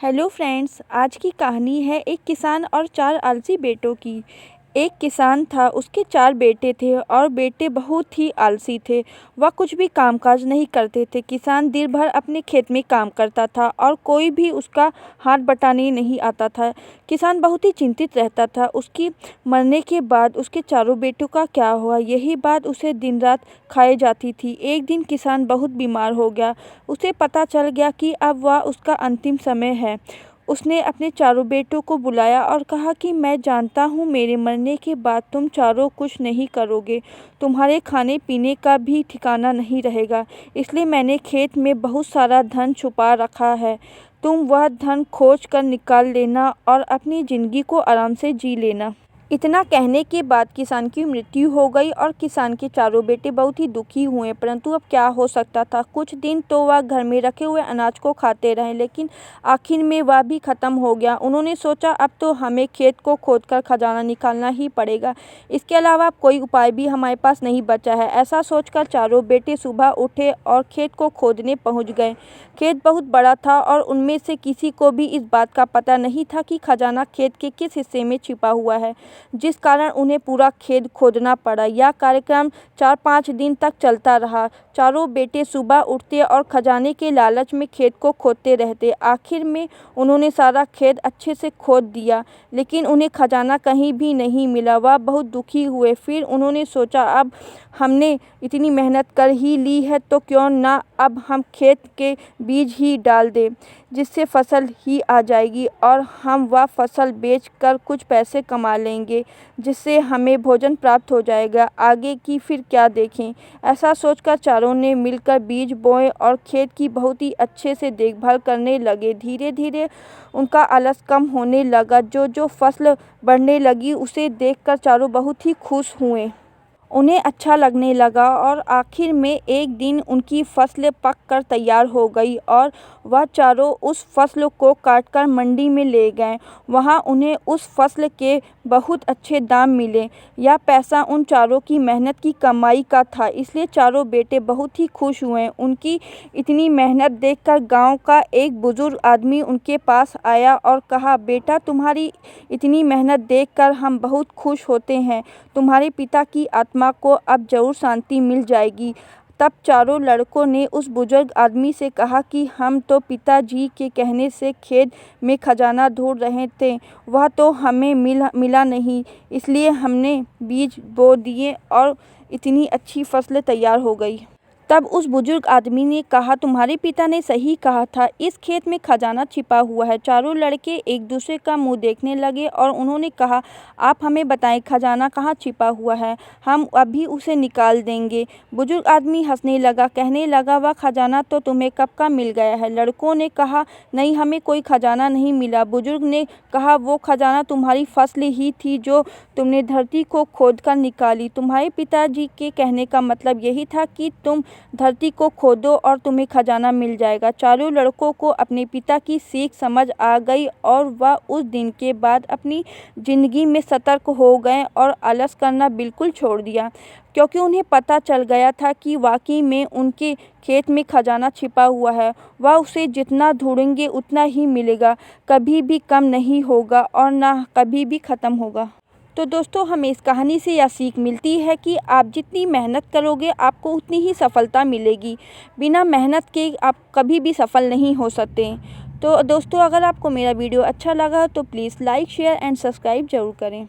Hello friends, आज की कहानी है एक किसान और चार आलसी बेटों की। एक किसान था, उसके चार बेटे थे और बेटे बहुत ही आलसी थे। वह कुछ भी कामकाज नहीं करते थे। किसान दिन भर अपने खेत में काम करता था और कोई भी उसका हाथ बटाने नहीं आता था। किसान बहुत ही चिंतित रहता था, उसकी मरने के बाद उसके चारों बेटों का क्या हुआ, यही बात उसे दिन रात खाए जाती थी। एक दिन किसान बहुत बीमार हो गया। उसे पता चल गया कि अब वह उसका अंतिम समय है। उसने अपने चारों बेटों को बुलाया और कहा कि मैं जानता हूँ मेरे मरने के बाद तुम चारों कुछ नहीं करोगे। तुम्हारे खाने पीने का भी ठिकाना नहीं रहेगा। इसलिए मैंने खेत में बहुत सारा धन छुपा रखा है। तुम वह धन खोज कर निकाल लेना और अपनी ज़िंदगी को आराम से जी लेना। इतना कहने के बाद किसान की मृत्यु हो गई और किसान के चारों बेटे बहुत ही दुखी हुए। परंतु अब क्या हो सकता था। कुछ दिन तो वह घर में रखे हुए अनाज को खाते रहे, लेकिन आखिर में वह भी ख़त्म हो गया। उन्होंने सोचा अब तो हमें खेत को खोदकर खजाना निकालना ही पड़ेगा। इसके अलावा कोई उपाय भी हमारे पास नहीं बचा है। ऐसा सोचकर चारों बेटे सुबह उठे और खेत को खोदने पहुँच गए। खेत बहुत बड़ा था और उनमें से किसी को भी इस बात का पता नहीं था कि खजाना खेत के किस हिस्से में छिपा हुआ है, जिस कारण उन्हें पूरा खेत खोदना पड़ा। यह कार्यक्रम 4-5 दिन तक चलता रहा। चारों बेटे सुबह उठते और खजाने के लालच में खेत को खोदते रहते। आखिर में उन्होंने सारा खेत अच्छे से खोद दिया, लेकिन उन्हें खजाना कहीं भी नहीं मिला। वह बहुत दुखी हुए। फिर उन्होंने सोचा अब हमने इतनी मेहनत कर ही ली है तो क्यों ना अब हम खेत के बीज ही डाल दें, जिससे फसल ही आ जाएगी और हम वह फसल बेचकर कुछ पैसे कमा लेंगे, जिससे हमें भोजन प्राप्त हो जाएगा। आगे की फिर क्या देखें। ऐसा सोचकर चारों ने मिलकर बीज बोए और खेत की बहुत ही अच्छे से देखभाल करने लगे। धीरे धीरे उनका आलस कम होने लगा। जो फसल बढ़ने लगी उसे देखकर चारों बहुत ही खुश हुए। उन्हें अच्छा लगने लगा और आखिर में एक दिन उनकी फसल पककर तैयार हो गई और वह चारों उस फसल को काटकर मंडी में ले गए। वहां उन्हें उस फसल के बहुत अच्छे दाम मिले। यह पैसा उन चारों की मेहनत की कमाई का था, इसलिए चारों बेटे बहुत ही खुश हुए। उनकी इतनी मेहनत देखकर गांव का एक बुजुर्ग आदमी उनके पास आया और कहा, बेटा, तुम्हारी इतनी मेहनत देखकर हम बहुत खुश होते हैं। तुम्हारे पिता की आत्मा को अब जरूर शांति मिल जाएगी। तब चारों लड़कों ने उस बुजुर्ग आदमी से कहा कि हम तो पिताजी के कहने से खेत में खजाना ढूंढ रहे थे, वह तो हमें मिला नहीं, इसलिए हमने बीज बो दिए और इतनी अच्छी फसल तैयार हो गई। तब उस बुजुर्ग आदमी ने कहा, तुम्हारे पिता ने सही कहा था, इस खेत में खजाना छिपा हुआ है। चारों लड़के एक दूसरे का मुंह देखने लगे और उन्होंने कहा, आप हमें बताएं खजाना कहाँ छिपा हुआ है, हम अभी उसे निकाल देंगे। बुजुर्ग आदमी हंसने लगा, कहने लगा, वह खजाना तो तुम्हें कब का मिल गया है। लड़कों ने कहा, नहीं, हमें कोई खजाना नहीं मिला। बुजुर्ग ने कहा, वो खजाना तुम्हारी फसल ही थी जो तुमने धरती को खोदकर निकाली। तुम्हारे पिताजी के कहने का मतलब यही था कि तुम धरती को खोदो और तुम्हें खजाना मिल जाएगा। चारों लड़कों को अपने पिता की सीख समझ आ गई और वह उस दिन के बाद अपनी जिंदगी में सतर्क हो गए और आलस करना बिल्कुल छोड़ दिया, क्योंकि उन्हें पता चल गया था कि वाकई में उनके खेत में खजाना छिपा हुआ है। वह उसे जितना ढूंढेंगे उतना ही मिलेगा, कभी भी कम नहीं होगा और ना कभी भी ख़त्म होगा। तो दोस्तों, हमें इस कहानी से यह सीख मिलती है कि आप जितनी मेहनत करोगे आपको उतनी ही सफलता मिलेगी। बिना मेहनत के आप कभी भी सफल नहीं हो सकते। तो दोस्तों, अगर आपको मेरा वीडियो अच्छा लगा तो please like, share and subscribe ज़रूर करें।